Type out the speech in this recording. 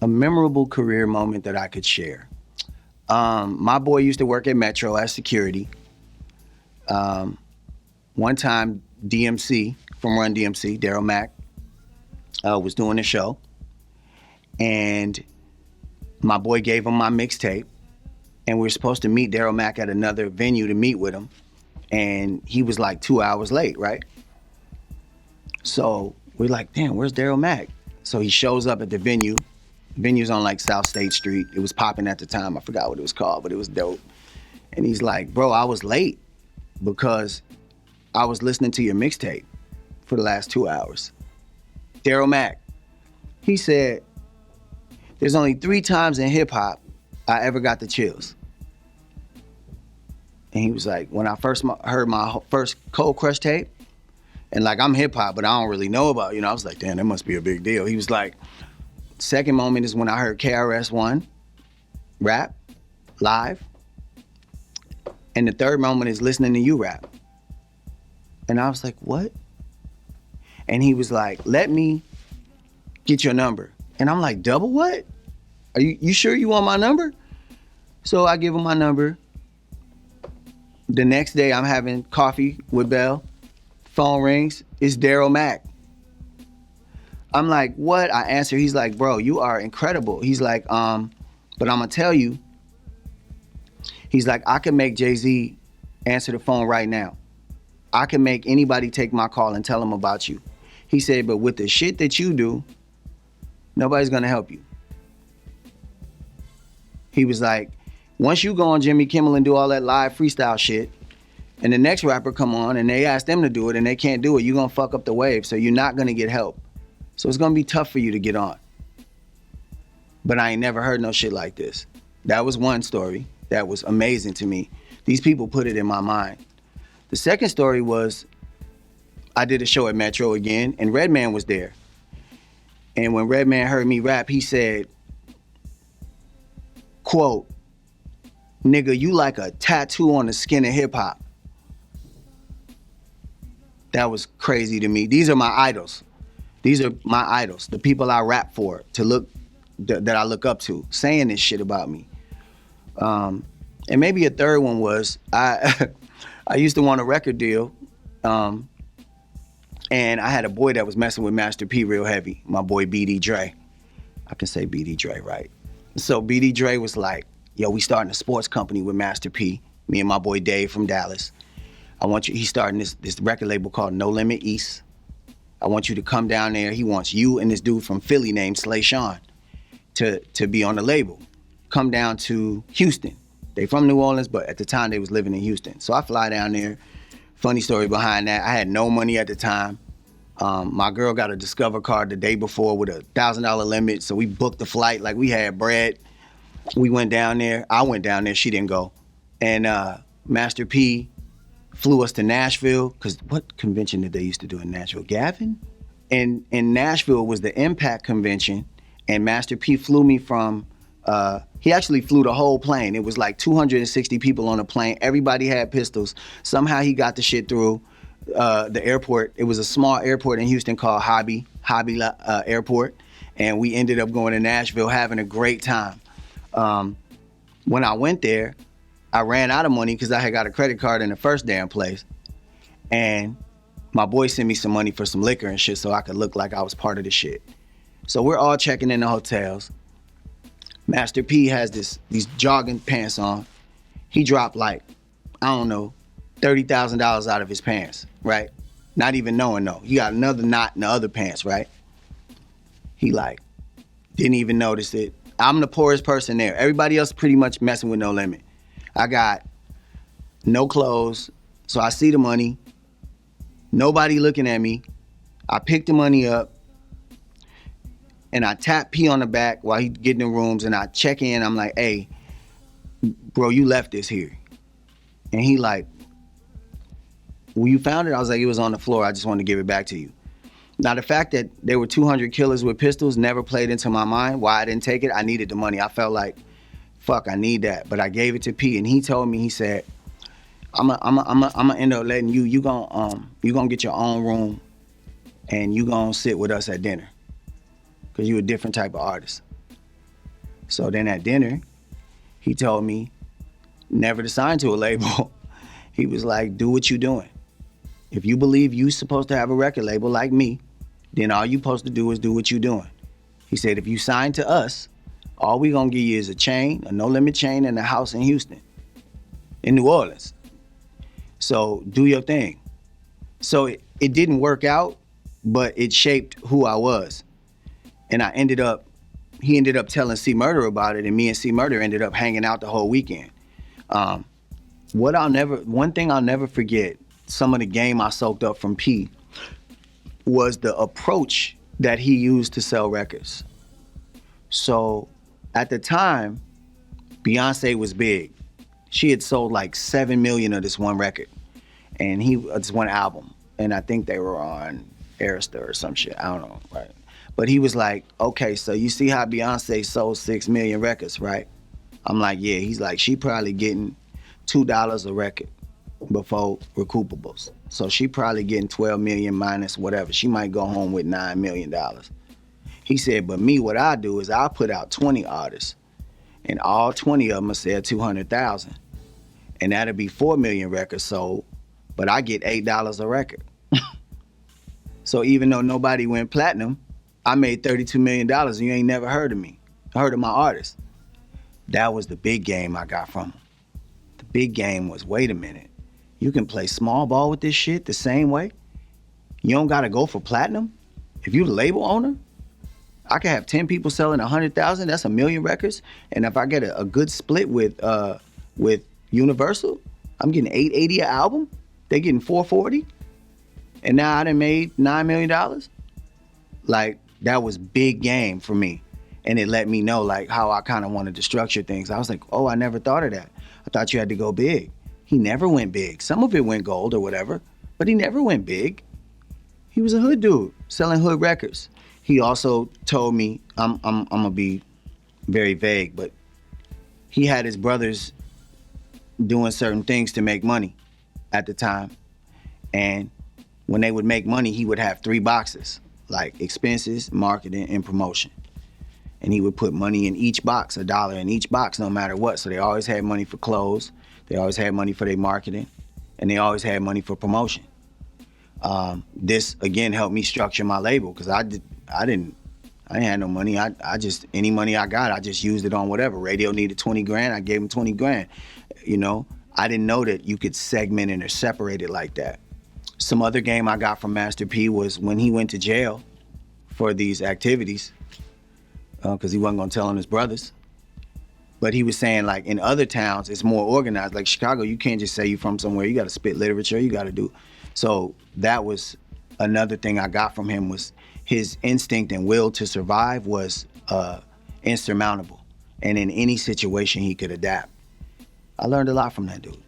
A memorable career moment that I could share. My boy used to work at Metro as security. One time, DMC from Run DMC, Darryl Mack, was doing a show, and my boy gave him my mixtape, and we were supposed to meet Darryl Mack at another venue to meet with him, and he was like 2 hours late, right? So we're like, damn, where's Darryl Mack? So he shows up at the venue. The venue's on like South State Street. It was popping at the time. I forgot what it was called, but it was dope. And he's like, bro, I was late because I was listening to your mixtape for the last 2 hours. Darryl Mack, he said, there's only 3 times in hip hop I ever got the chills. And he was like, when I first heard my first Cold Crush tape, and like I'm hip hop, but I don't really know about, I was like, damn, that must be a big deal. He was like, second moment is when I heard KRS-One rap live. And the third moment is listening to you rap. And I was like, what? And he was like, let me get your number. And I'm like, double what? Are you sure you want my number? So I give him my number. The next day I'm having coffee with Bell. Phone rings, it's Darryl Mack. I'm like, what? I answer, he's like, bro, you are incredible. He's like, but I'm gonna tell you. He's like, I can make Jay-Z answer the phone right now. I can make anybody take my call and tell them about you. He said, but with the shit that you do, nobody's gonna help you. He was like, once you go on Jimmy Kimmel and do all that live freestyle shit, and the next rapper come on and they ask them to do it and they can't do it, you're gonna fuck up the wave, so you're not gonna get help. So it's gonna be tough for you to get on. But I ain't never heard no shit like this. That was one story that was amazing to me. These people put it in my mind. The second story was, I did a show at Metro again, and Redman was there. And when Redman heard me rap, he said, quote, nigga, you like a tattoo on the skin of hip hop. That was crazy to me. These are my idols. These are my idols, the people I rap for, that I look up to, saying this shit about me. And maybe a third one was, I used to want a record deal, and I had a boy that was messing with Master P real heavy, my boy BD Dre. I can say BD Dre, right? So BD Dre was like, yo, we starting a sports company with Master P, me and my boy Dave from Dallas. He's starting this record label called No Limit East. I want you to come down there. He wants you and this dude from Philly named Slay Sean to be on the label. Come down to Houston. They from New Orleans, but at the time they was living in Houston. So I fly down there. Funny story behind that, I had no money at the time. My girl got a Discover card the day before with a $1,000 limit, so we booked the flight like we had bread. We went down there. I went down there, she didn't go. And Master P flew us to Nashville, because what convention did they used to do in Nashville? Gavin? And in Nashville was the Impact convention, and Master P flew me from, he actually flew the whole plane. It was like 260 people on the plane. Everybody had pistols. Somehow he got the shit through the airport. It was a small airport in Houston called Hobby Airport, and we ended up going to Nashville having a great time. When I went there, I ran out of money because I had got a credit card in the first damn place. And my boy sent me some money for some liquor and shit so I could look like I was part of the shit. So we're all checking in the hotels. Master P has these jogging pants on. He dropped like, I don't know, $30,000 out of his pants, right? Not even knowing though. He got another knot in the other pants, right? He like, didn't even notice it. I'm the poorest person there. Everybody else pretty much messing with No Limit. I got no clothes, so I see the money. Nobody looking at me. I pick the money up, and I tap P on the back while he getting in rooms, and I check in. I'm like, hey, bro, you left this here. And he like, well, you found it? I was like, it was on the floor. I just wanted to give it back to you. Now, the fact that there were 200 killers with pistols never played into my mind. Why I didn't take it, I needed the money. I felt like, fuck, I need that. But I gave it to P, and he told me, he said, I'm gonna end up letting you gonna get your own room, and you gonna sit with us at dinner, because you a different type of artist. So then at dinner, he told me never to sign to a label. He was like, do what you doing. If you believe you supposed to have a record label like me, then all you supposed to do is do what you doing. He said, if you sign to us, all we gonna give you is a chain, a no limit chain, and a house in Houston, in New Orleans. So do your thing. So it didn't work out, but it shaped who I was. And he ended up telling C Murder about it, and me and C Murder ended up hanging out the whole weekend. One thing I'll never forget, some of the game I soaked up from P was the approach that he used to sell records. So at the time, Beyonce was big. She had sold like 7 million of this one record, and this one album. And I think they were on Arista or some shit, I don't know, right? But he was like, okay, so you see how Beyonce sold 6 million records, right? I'm like, yeah. He's like, she probably getting $2 a record before recoupables. So she probably getting 12 million minus whatever. She might go home with $9 million. He said, but me, what I do is I'll put out 20 artists, and all 20 of them will sell 200,000. And that'll be 4 million records sold, but I get $8 a record. So even though nobody went platinum, I made $32 million and you ain't never heard of me, heard of my artist. That was the big game I got from him. The big game was, wait a minute, you can play small ball with this shit the same way? You don't gotta go for platinum? If you the label owner, I can have 10 people selling 100,000, that's 1 million records. And if I get a good split with Universal, I'm getting $880 an album, they getting $440, and now I done made $9 million. Like, that was big game for me. And it let me know like how I kind of wanted to structure things. I was like, oh, I never thought of that. I thought you had to go big. He never went big. Some of it went gold or whatever, but he never went big. He was a hood dude selling hood records. He also told me, I'm gonna be very vague, but he had his brothers doing certain things to make money at the time. And when they would make money, he would have 3 boxes, like expenses, marketing, and promotion. And he would put money in each box, $1 in each box, no matter what. So they always had money for clothes, they always had money for their marketing, and they always had money for promotion. This again helped me structure my label, because I didn't have no money. I just, any money I got, I just used it on whatever. Radio needed 20 grand, I gave him 20 grand. You know, I didn't know that you could segment it or separate it like that. Some other game I got from Master P was when he went to jail for these activities, because he wasn't gonna tell on his brothers. But he was saying like in other towns, it's more organized. Like Chicago, you can't just say you from somewhere, you gotta spit literature, you gotta do. So that was another thing I got from him, was his instinct and will to survive was insurmountable. And in any situation he could adapt. I learned a lot from that dude.